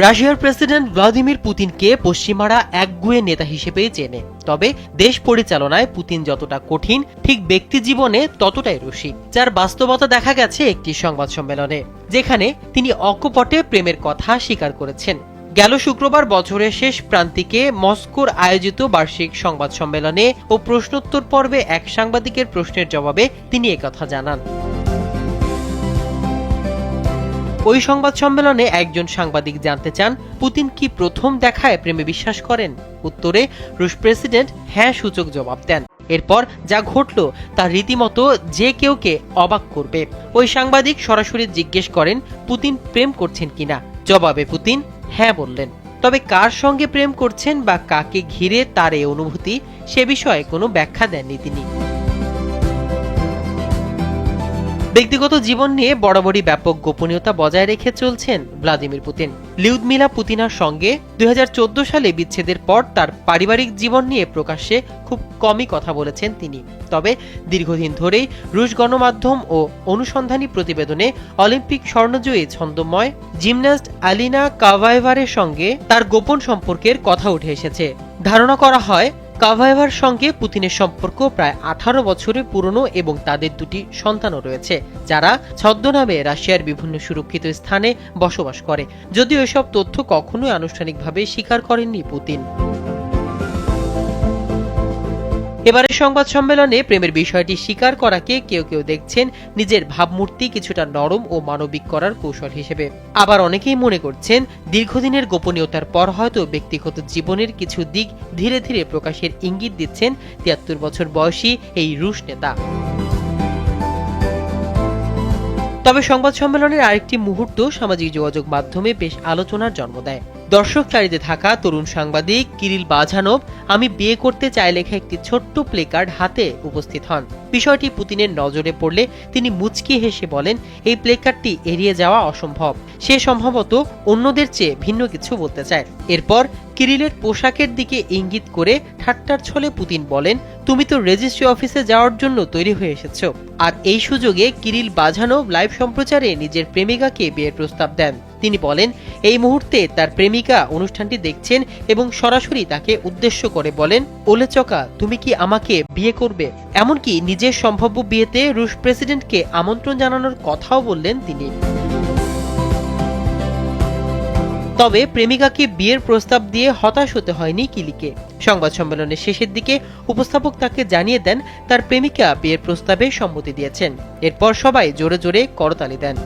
রাশিয়ার president Vladimir পুতিনকে পশ্চিমারা একগুঁয়ে নেতা হিসেবেই চেনে। তবে দেশ পরিচালনায় পুতিন যতটা কঠিন, ঠিক ব্যক্তি জীবনে ততটাই রসিক, যার বাস্তবতা দেখা গেছে একটি সংবাদ সম্মেলনে, যেখানে তিনি অকপটে প্রেমের কথা স্বীকার করেছেন। গেল শুক্রবার বছরের শেষ প্রান্তিকে মস্কোর আয়োজিত বার্ষিক সংবাদ সম্মেলনে ও প্রশ্নোত্তর পর্বে এক সাংবাদিকের প্রশ্নের জবাবে তিনি একথা জানান। ওই সংবাদ সম্মেলনে একজন সাংবাদিক জানতে চান, পুতিন কি প্রথম দেখায় প্রেমে বিশ্বাস করেন? উত্তরে রুশ প্রেসিডেন্ট হ্যাঁ সূচক জবাব দেন। এরপর যা ঘটল তা রীতিমতো যে কেউকে অবাক করবে। ওই সাংবাদিক সরাসরি জিজ্ঞেস করেন পুতিন প্রেম করছেন কিনা। জবাবে পুতিন হ্যাঁ বললেন। তবে কার সঙ্গে প্রেম করছেন বা কাকে ঘিরে তার এই অনুভূতি, সে বিষয়ে কোনো ব্যাখ্যা দেননি তিনি। ব্যক্তিগত জীবন নিয়ে বরাবরই ব্যাপক গোপনীয়তা বজায় রেখে চলছেন ভ্লাদিমির পুতিন। লিউদমিলা পুতিনার সঙ্গে 2014 সালে বিচ্ছেদের পর তার পারিবারিক জীবন নিয়ে প্রকাশ্যে খুব কমই কথা বলেছেন তিনি। তবে দীর্ঘদিন ধরেই রুশ গণমাধ্যম ও অনুসন্ধানী প্রতিবেদনে অলিম্পিক স্বর্ণজয়ী ছন্দময় জিমন্যাস্ট আলিনা কাভায়েভারের সঙ্গে তার গোপন সম্পর্কের কথা উঠে এসেছে। ধারণা করা হয় কাভায়েভার সঙ্গে পুতিনের সম্পর্ক প্রায় 18 বছরের পুরনো এবং তাদের দুটি সন্তানও রয়েছে, যারা ছদ্মনামে রাশিয়ার বিভিন্ন সুরক্ষিত স্থানে বসবাস করে। যদিও এসব তথ্য কখনোই আনুষ্ঠানিকভাবে স্বীকার করেননি পুতিন। এবারের সংবাদ সম্মেলনে প্রেমের বিষয়টি স্বীকার করাকে কেউ কেউ দেখছেন নিজের ভাবমূর্তি কিছুটা নরম ও মানবিক করার কৌশল হিসেবে। আবার অনেকেই মনে করছেন দীর্ঘদিনের গোপনীয়তার পর হয়তো ব্যক্তিগত জীবনের কিছু দিক ধীরে ধীরে প্রকাশের ইঙ্গিত দিচ্ছেন 73 বছর বয়সী এই রুশ নেতা। তবে সংবাদ সম্মেলনের আরেকটি মুহূর্ত সামাজিক যোগাযোগ মাধ্যমে বেশ আলোচনার জন্ম দেয়। দর্শক সারিতে থাকা তরুণ সাংবাদিক কিরিল বাঝানভ আমি বিয়ে করতে চাই লেখা একটি ছোট্ট প্লেকার্ড হাতে উপস্থিত হন। বিষয়টি পুতিনের নজরে পড়লে তিনি মুচকি হেসে বলেন, এই প্লেকার্ডটি এড়িয়ে যাওয়া অসম্ভব। সে সম্ভবত অন্যদের চেয়ে ভিন্ন কিছু বলতে চায়। এরপর কিরিলের পোশাকের দিকে ইঙ্গিত করে ঠাট্টার ছলে পুতিন বলেন, তুমি তো রেজিস্ট্রি অফিসে যাওয়ার জন্য তৈরি হয়ে এসেছো। আর এই সুযোগে কিরিল বাঝানভ লাইভ সম্প্রচারে নিজের প্রেমিকাকে বিয়ের প্রস্তাব দেন। তিনি বলেন, এই মুহূর্তে তার প্রেমিকা অনুষ্ঠানটি দেখছেন এবং সরাসরি তাকে উদ্দেশ্য করে বলেন, ওলেচকা তুমি কি আমাকে বিয়ে করবে? এমনকি নিজের সম্ভাব্য বিয়েতে রুশ প্রেসিডেন্টকে আমন্ত্রণ জানানোর কথাও বললেন তিনি। তবে প্রেমিকাকে বিয়ের প্রস্তাব দিয়ে হতাশ হতে হয়নি কিলিকে। সংবাদ সম্মেলনের শেষের দিকে উপস্থাপক তাকে জানিয়ে দেন তার প্রেমিকা বিয়ের প্রস্তাবে সম্মতি দিয়েছেন। এরপর সবাই জোরে জোরে করতালি দেন।